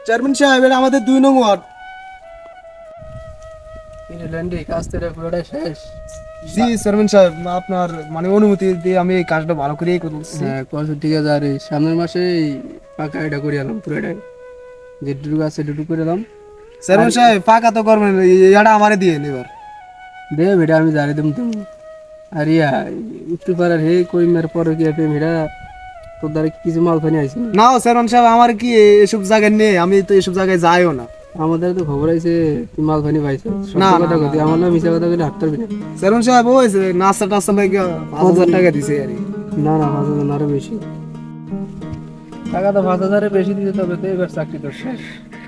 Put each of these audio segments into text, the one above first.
Chairman সাহেব এটা আমাদের 2 নং ওয়ার্ড। ইংল্যান্ডে কাজ তো পুরোটাই শেষ। জি চেয়ারম্যান সাহেব, আপনার মানে অনুমতি দিয়ে আমি এই কাজটা ভালো করেই করছি। হ্যাঁ কত ঠিক আছে। আর এই সামনের মাসে পাকা এটা করে এলাম পুরোটাই, যেটুকু আছে এটুকু করে এলাম। চেয়ারম্যান সাহেব পাকা তো করবেন, এটা আমারে দিয়ে এবার। দে বেটা আমি জানি দেব তুমি। আর ইয়া উত্তর পাড়ার হে কই মের পরে কি আপনি মেয়েরা তোর দ্বারা কিছু মাল ফানি আইছে না চেয়ারম্যান সাহেব, আমার কি এসব জায়গায় নেই, আমি তো এসব জায়গায় যাইও না। আমাদের তো খবর আইছে তুই মাল ফানি পাইছো। না, সত্য কথা কইতে আমার না মিছা কথা কইলে হাঁটতে পারবি না। চেয়ারম্যান সাহেব ওই যে নাস্তা টাস্তা লাগে 5,000 টাকা দিছে আর কি। না না 5,000 আরো বেশি টাকা তো 5,000 বেশি দিতে, তবে তো এবার চাকরি তো শেষ।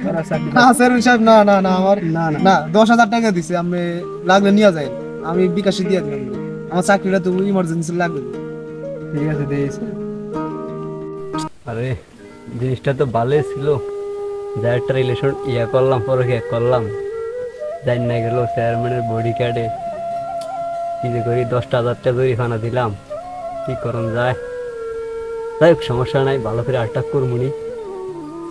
আর চাকরি না চেয়ারম্যান সাহেব, না না না আমার না না না 10,000 টাকা দিছে, আপনি লাগলে নিয়ে যাই, আমি বিকাশে দিয়ে দিলাম। আমার চাকরিটা তো ইমার্জেন্সি লাগবে। ঠিক আছে দিয়েছে। আরে জিনিসটা তো ভালোই ছিল, যা একটা রিলেশন করলাম পরে করলাম, জানি না গেল চেয়ারম্যানের বডি কার্ডে কি যে করি 10,000 টাকা জরিমানা দিলাম, কি করণ যায়। যাই হোক সমস্যা নাই, ভালো করে আটক করবনি।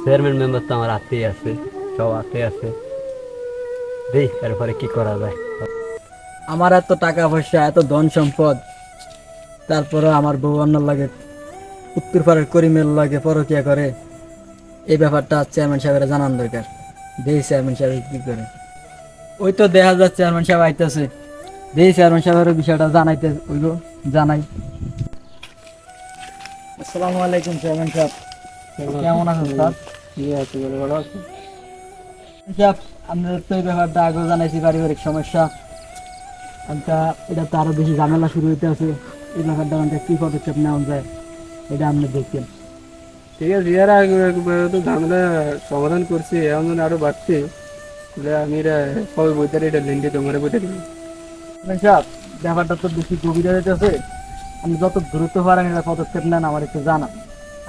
চেয়ারম্যান মেম্বার তো আমার হাতেই আছে, সব হাতে আছে, দেই এরপরে কি করা যায়। আমার এত টাকা পয়সা, এত ধন সম্পদ, তারপরে আমার বউ অন্যর লাগে উত্তর পাড়ার করিমের লাগে পরকিয়া করে, এই ব্যাপারটা চেয়ারম্যান সাহেবের জানান দরকার। দেই চেয়ারম্যান সাহেব কি করে। ওই তো দেখা যাচ্ছে চেয়ারম্যান সাহেব আইতেছে, দেই চেয়ারম্যান সাহেবের বিষয়টা জানাইতে হইল, জানাই। আসসালামু আলাইকুম চেয়ারম্যান সাহেব, কেমন আছেন স্যার? ঠিক আছে বলে ভালো আছে। সাহেব আমরা তো এই ব্যাপারটা আগেও জানাইছি, পারিবারিক সমস্যা, একটা এটা তো আরো বেশি ঝামেলা শুরু হইতে আছে। এই ব্যাপারটা আমাদের কি পদক্ষেপ নেওয়া যায় এটা আপনি দেখবেন। ঠিক আছে ইয়ার আগে একবার তো ঝামেলা সমাধান করছি, এখন যদি আরো বাড়ছে তাহলে আমি এটা কবে বইতে এটা লেন্ডে তোমার বইতে দিই। সাহেব ব্যাপারটা তো বেশি গভীর হয়ে যাচ্ছে, আপনি যত দ্রুত পারেন এটা পদক্ষেপ নেন, আমার একটু জানান।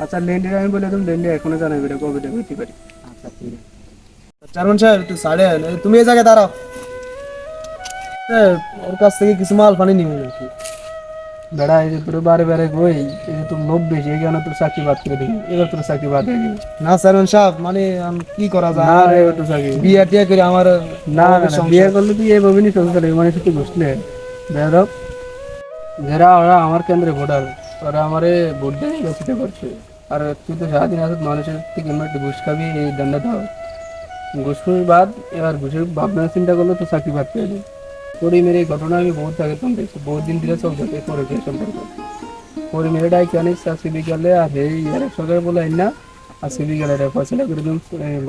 আচ্ছা লেন্ডে আমি বলে তুমি লেন্ডে এখনো জানাবি এটা কবে বইতে পারি। আচ্ছা ঠিক আছে। চেয়ারম্যান সাহেব একটু সাইডে আন, তুমি এই জায়গায় দাঁড়াও। ওর কাছ থেকে কিছু মাল পানি নিবে নাকি? বেড়া এই যে তোর বারে বারে কই এই যে তোর লোভ বেশি, এই কারণে তোর চাকরি বাদ করে দিই, এবার তোর চাকরি বাদ হয়ে গেল। না চেয়ারম্যান সাহেব, মানে আমি কি করা যায়, না রে এবার তোর চাকরি বিয়ে টিয়ে করে আমার না না না, বিয়ে করলে তুই এইভাবে নি চলতে পারবি, মানে তুই বুঝলে বেরব যারা ওরা আমার কেন্দ্রে ভোটার, ওরা আমারে ভোট দিয়ে নির্বাচিত করছে। আর তুই তো সারাদিন আসত মানুষের থেকে একটু ঘুষ খাবি, এই দণ্ডা দাও ঘুষ বাদ। এবার ঘুষের ভাবনা চিন্তা করলে তো চাকরি বাদ পেয়ে যাবে। পরিমের এই ঘটনা আমি বহুত আগে তো দেখছি, বহুত দিন ধরে চলছে পরিচয় সম্পর্ক। পরিমের ডাইকে অনেক চাকরি বিকালে আর এই সরকার বলে না, আজকে বিকালে এটা ফসলা করে দিন,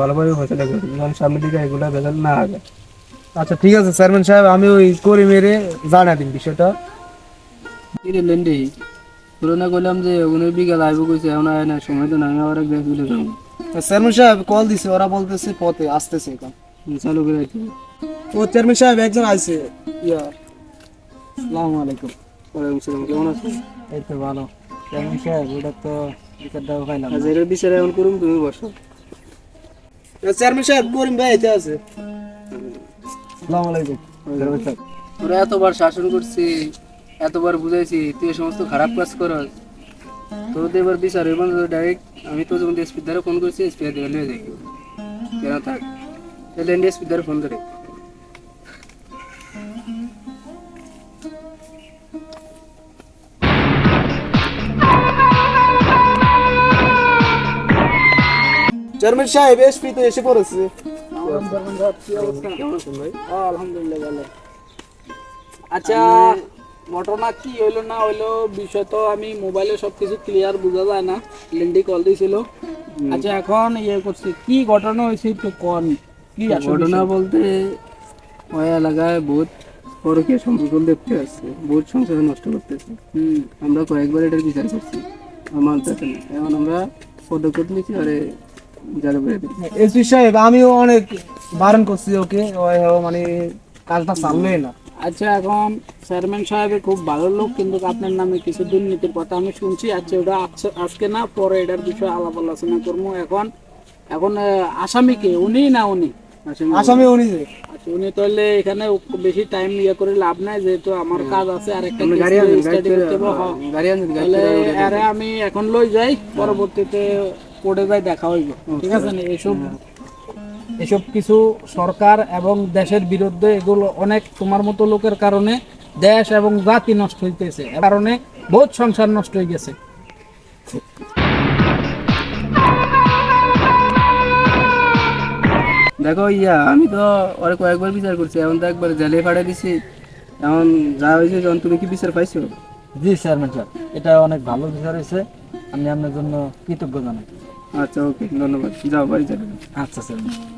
ভালোভাবে ফসলা করে দিন, কারণ সামনের দিকে এগুলা বেজাল না আগে। আচ্ছা ঠিক আছে চেয়ারম্যান সাহেব, আমি ওই করে মেরে জানা দিন বিষয়টা। কি রে লেন্ডি, পুরোনা কইলাম যে ওগুলো বিকাল আইব কইছে, এখন আয় না, সময় তো নাই, আবার এক চলে যাবো। চেয়ারম্যান সাহেব কল দিছে, ওরা বলতেছে পথে আসতেছে এখন। চালু করে রাখি। ও চেয়ারম্যান সাহেব একজন আইছে। ইয়া আসসালামু আলাইকুম। ওয়ালাইকুম সালাম, কেমন আছো? এই তো ভালো চেয়ারম্যান সাহেব, ওটা তো বিচারটাও পাইলাম আজ না। এর বিচারে এখন করুম, তুমি বসো। চেয়ারম্যান সাহেব করিম ভাই এতে আছে। আসসালামু আলাইকুম। তোরা এতবার শাসন করছি, এতবার বুঝাইছি, তুই এই সমস্ত খারাপ কাজ করস, তোর তো এবার বিচার এবং ডাইরেক্ট আমি তো যখন এসপির দ্বারা ফোন করছি, এসপি দিয়ে লিয়ে দেখি কেন থাক, তাহলে এসপির দ্বারা ফোন করে। চেয়ারম্যান সাহেব এসপি তো এসে পড়েছে। কেমন আছেন ভাই? আলহামদুলিল্লাহ ভালো। আচ্ছা ঘটনা কি হইলো না হইলো বিষয় তো আমি মোবাইলে সবকিছু ক্লিয়ার বোঝা যায় না, লেন্ডি কল দিয়েছিল। আচ্ছা এখন ইয়ে করছি, কি ঘটনা হয়েছে একটু কোন, কি আসলে ঘটনা বিষয়? বলতে ওই এলাকায় বহুত পরকীয় সম্পর্ক দেখতে আসছে, বহুত সংসার নষ্ট করতেছে। আমরা কয়েকবার এটার বিচার করছি, আমার দেখে না, এখন আমরা পদক্ষেপ নিচ্ছি, আরে জালে বেড়ে দিচ্ছি। এসপি সাহেব আমিও অনেক বারণ করছি ওকে, ও মানে কাজটা সামলেই না। আচ্ছা এখন চেয়ারম্যান সাহেব খুব ভালো লোক, কিন্তু আপনার নামে কিছু দুর্নীতির কথা আমি শুনছি। আচ্ছা ওটা আজকে না, পরে এটার বিষয়ে আলাপ আলোচনা করবো। এখন এখন আসামি কে, উনি না উনি? আসামি উনি যে। আচ্ছা উনি তাহলে এখানে বেশি টাইম ইয়ে করে লাভ নাই, যেহেতু আমার কাজ আছে আর একটা আপনি গাড়ি আনেন, গাড়ি গাড়ি আনেন, গাড়ি তাহলে আরে আমি এখন লই যাই, পরবর্তীতে পড়ে যাই দেখা হইব, ঠিক আছে না? এইসব এসব কিছু সরকার এবং দেশের বিরুদ্ধে, এগুলো অনেক তোমার মতো লোকের কারণে দেশ এবং জাতি নষ্ট হইতেছে, এর কারণে বহুত সংসার নষ্ট হয়ে গেছে। দেখো আমি তো ওরে কয়েকবার বিচার করছি, এখন তো একবার জেলে পাঠিয়ে দিছি। এখন যা হয়েছে, যখন তুমি কি বিচার পাইছো? জি চেয়ারম্যান সাহেব, এটা অনেক ভালো বিচার হয়েছে, আমি আপনার জন্য কৃতজ্ঞ জানাই। আচ্ছা, ওকে, ধন্যবাদ। যাও বাড়ি যাবে। আচ্ছা চেয়ারম্যান।